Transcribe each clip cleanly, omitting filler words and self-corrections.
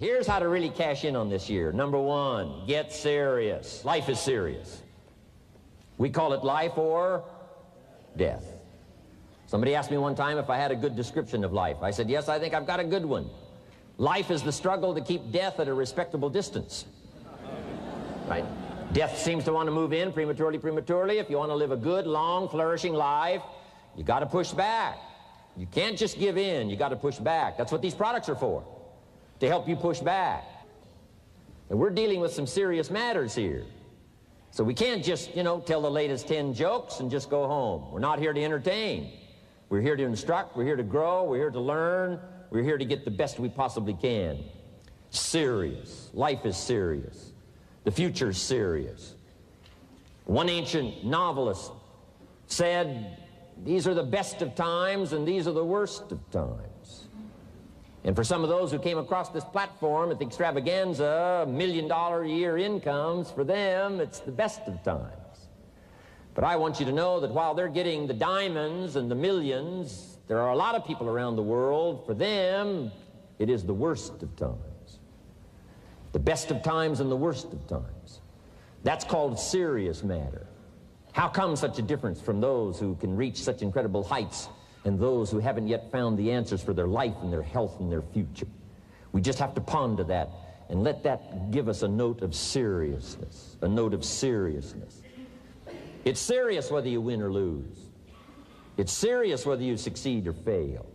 Here's how to really cash in on this year. Number one, get serious. Life is serious. We call it life or death. Somebody asked me one time if I had a good description of life. I said, yes, I think I've got a good one. Life is the struggle to keep death at a respectable distance. Right? Death seems to want to move in prematurely. If you want to live a good, long, flourishing life, you got to push back. You can't just give in. You got to push back. That's what these products are for, to help you push back. And we're dealing with some serious matters here. So we can't just, tell the latest 10 jokes and just go home. We're not here to entertain. We're here to instruct. We're here to grow. We're here to learn. We're here to get the best we possibly can. Serious. Life is serious. The future's serious. One ancient novelist said, these are the best of times and these are the worst of times. And for some of those who came across this platform at the extravaganza, $1 million a year incomes, for them, it's the best of times. But I want you to know that while they're getting the diamonds and the millions, there are a lot of people around the world, for them, it is the worst of times. The best of times and the worst of times. That's called serious matter. How come such a difference from those who can reach such incredible heights and those who haven't yet found the answers for their life and their health and their future? We just have to ponder that and let that give us a note of seriousness, a note of seriousness. It's serious whether you win or lose. It's serious whether you succeed or fail.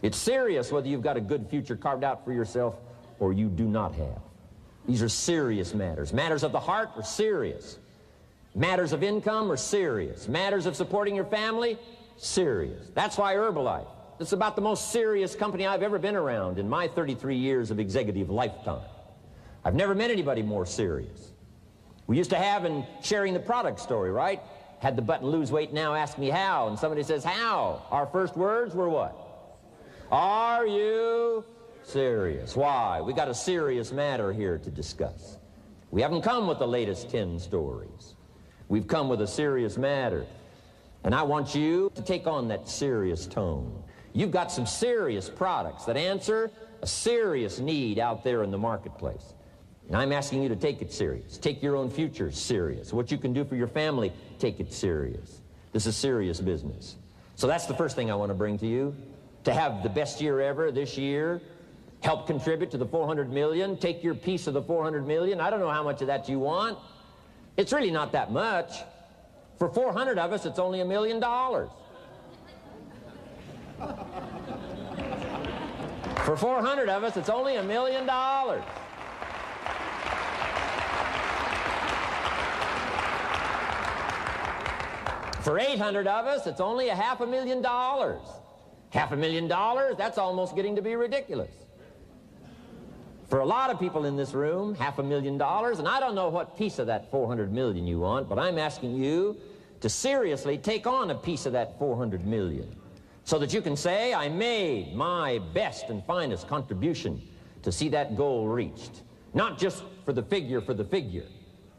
It's serious whether you've got a good future carved out for yourself or you do not have. These are serious matters. Matters of the heart are serious. Matters of income are serious. Matters of supporting your family, serious. That's why Herbalife, it's about the most serious company I've ever been around in my 33 years of executive lifetime. I've never met anybody more serious. We used to have in sharing the product story, right? Had the button lose weight now, ask me how. And somebody says, how? Our first words were what? Are you serious? Why? We got a serious matter here to discuss. We haven't come with the latest 10 stories. We've come with a serious matter. And I want you to take on that serious tone. You've got some serious products that answer a serious need out there in the marketplace. And I'm asking you to take it serious. Take your own future serious. What you can do for your family, take it serious. This is serious business. So that's the first thing I want to bring to you. To have the best year ever this year, help contribute to the 400 million, take your piece of the 400 million. I don't know how much of that you want. It's really not that much. For 400 of us, it's only $1 million. For 400 of us, it's only $1 million. For 800 of us, it's only $500,000. $500,000, that's almost getting to be ridiculous. For a lot of people in this room, $500,000, and I don't know what piece of that 400 million you want, but I'm asking you to seriously take on a piece of that 400 million so that you can say, I made my best and finest contribution to see that goal reached. Not just for the figure,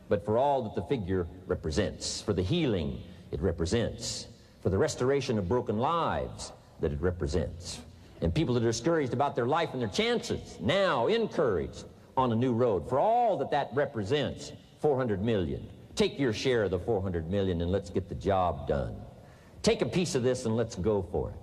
but for all that the figure represents, for the healing it represents, for the restoration of broken lives that it represents. And people that are discouraged about their life and their chances, now encouraged on a new road. For all that that represents, 400 million. Take your share of the 400 million and let's get the job done. Take a piece of this and let's go for it.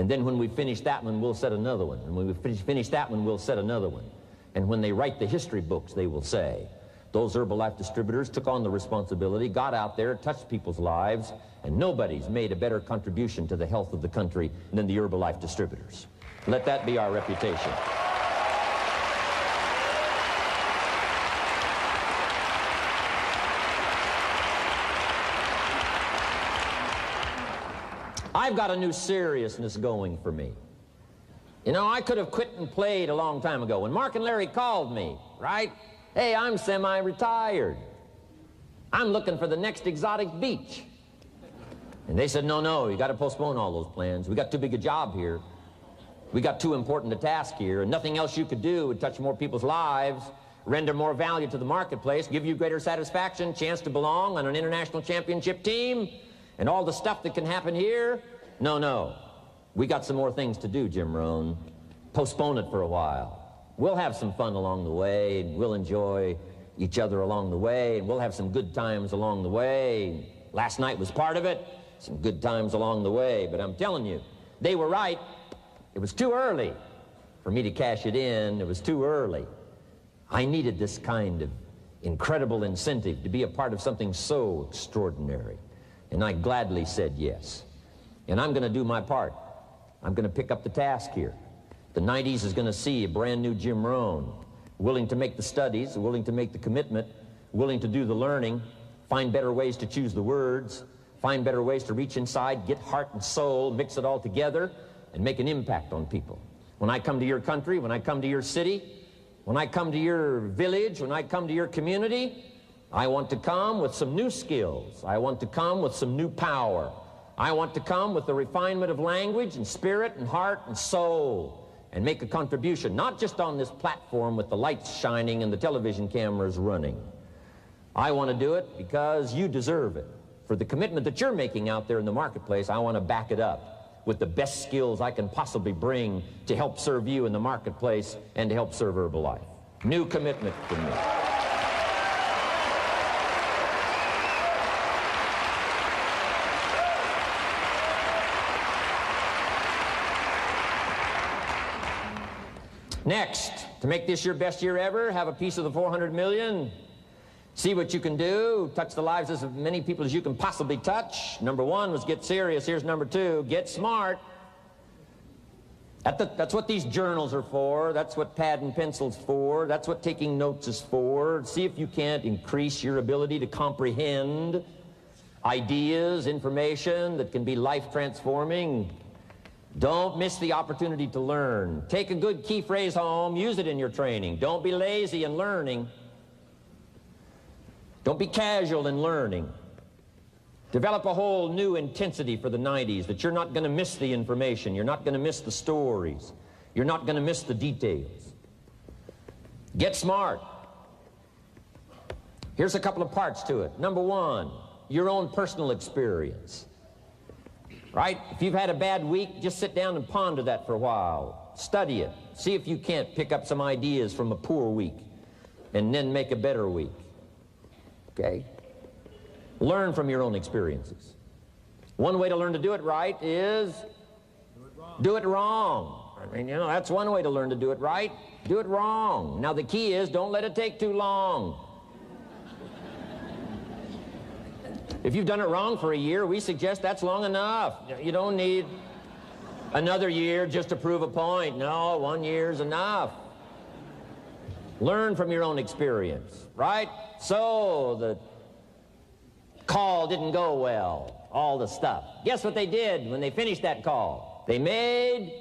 And then when we finish that one, we'll set another one. And when we finish that one, we'll set another one. And when they write the history books, they will say, those Herbalife distributors took on the responsibility, got out there, touched people's lives, and nobody's made a better contribution to the health of the country than the Herbalife distributors. Let that be our reputation. I've got a new seriousness going for me. You know, I could have quit and played a long time ago. When Mark and Larry called me, right? Hey, I'm semi-retired. I'm looking for the next exotic beach. And they said, no, you got to postpone all those plans. We got too big a job here. We got too important a task here, and nothing else you could do would touch more people's lives, render more value to the marketplace, give you greater satisfaction, chance to belong on an international championship team, and all the stuff that can happen here. No. We got some more things to do, Jim Rohn. Postpone it for a while. We'll have some fun along the way, and we'll enjoy each other along the way, and we'll have some good times along the way. Last night was part of it, some good times along the way, but I'm telling you, they were right. It was too early for me to cash it in. It was too early. I needed this kind of incredible incentive to be a part of something so extraordinary, and I gladly said yes. And I'm going to do my part. I'm going to pick up the task here. The 90s is going to see a brand new Jim Rohn, willing to make the studies, willing to make the commitment, willing to do the learning, find better ways to choose the words, find better ways to reach inside, get heart and soul, mix it all together, and make an impact on people. When I come to your country, when I come to your city, when I come to your village, when I come to your community, I want to come with some new skills. I want to come with some new power. I want to come with the refinement of language and spirit and heart and soul, and make a contribution, not just on this platform with the lights shining and the television cameras running. I want to do it because you deserve it. For the commitment that you're making out there in the marketplace, I want to back it up with the best skills I can possibly bring to help serve you in the marketplace and to help serve Herbalife. New commitment from me. Next, to make this your best year ever, have a piece of the 400 million. See what you can do. Touch the lives of as many people as you can possibly touch. Number one was get serious. Here's number two, get smart. That's what these journals are for. That's what pad and pencil's for. That's what taking notes is for. See if you can't increase your ability to comprehend ideas, information that can be life-transforming. Don't miss the opportunity to learn. Take a good key phrase home, use it in your training. Don't be lazy in learning. Don't be casual in learning. Develop a whole new intensity for the 90s that you're not going to miss the information, you're not going to miss the stories, you're not going to miss the details. Get smart. Here's a couple of parts to it. Number one, your own personal experience. Right? If you've had a bad week, just sit down and ponder that for a while. Study it. See if you can't pick up some ideas from a poor week and then make a better week. Okay? Learn from your own experiences. One way to learn to do it right is do it wrong. I mean, you know, that's one way to learn to do it right. Do it wrong. Now, the key is don't let it take too long. If you've done it wrong for a year, we suggest that's long enough. You don't need another year just to prove a point. No, 1 year's enough. Learn from your own experience, right? So the call didn't go well, all the stuff. Guess what they did when they finished that call? They made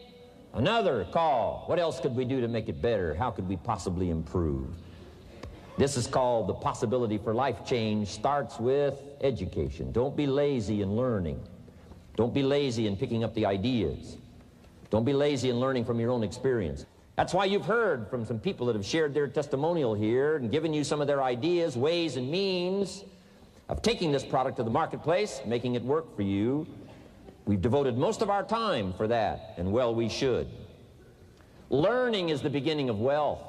another call. What else could we do to make it better? How could we possibly improve? This is called the possibility for life change. Starts with education. Don't be lazy in learning. Don't be lazy in picking up the ideas. Don't be lazy in learning from your own experience. That's why you've heard from some people that have shared their testimonial here and given you some of their ideas, ways, and means of taking this product to the marketplace, making it work for you. We've devoted most of our time for that, and well, we should. Learning is the beginning of wealth.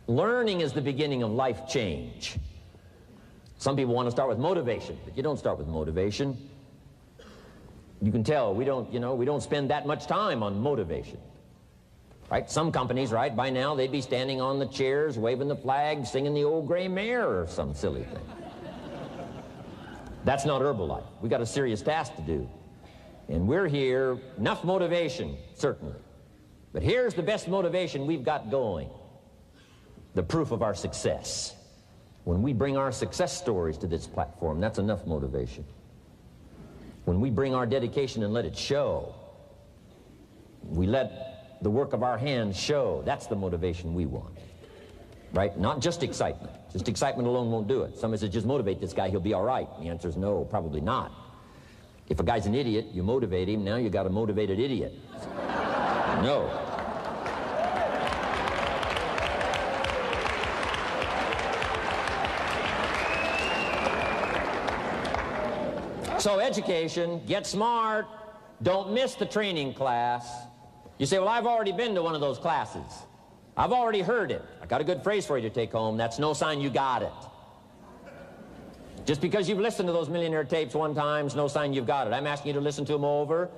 Learning is the beginning of life change. Some people want to start with motivation, but you don't start with motivation. You can tell we don't spend that much time on motivation. Right? Some companies, right, by now they'd be standing on the chairs, waving the flag, singing the old gray mare or some silly thing. That's not Herbalife. We got a serious task to do. And we're here, enough motivation, certainly. But here's the best motivation we've got going. The proof of our success. When we bring our success stories to this platform, that's enough motivation. When we bring our dedication and let it show, we let the work of our hands show, that's the motivation we want. Right? Not just excitement. Just excitement alone won't do it. Somebody says, just motivate this guy, he'll be all right. The answer is no, probably not. If a guy's an idiot, you motivate him, now you got a motivated idiot. No. So education, get smart, don't miss the training class. You say, well, I've already been to one of those classes. I've already heard it. I got a good phrase for you to take home. That's no sign you got it. Just because you've listened to those millionaire tapes one time is no sign you've got it. I'm asking you to listen to them over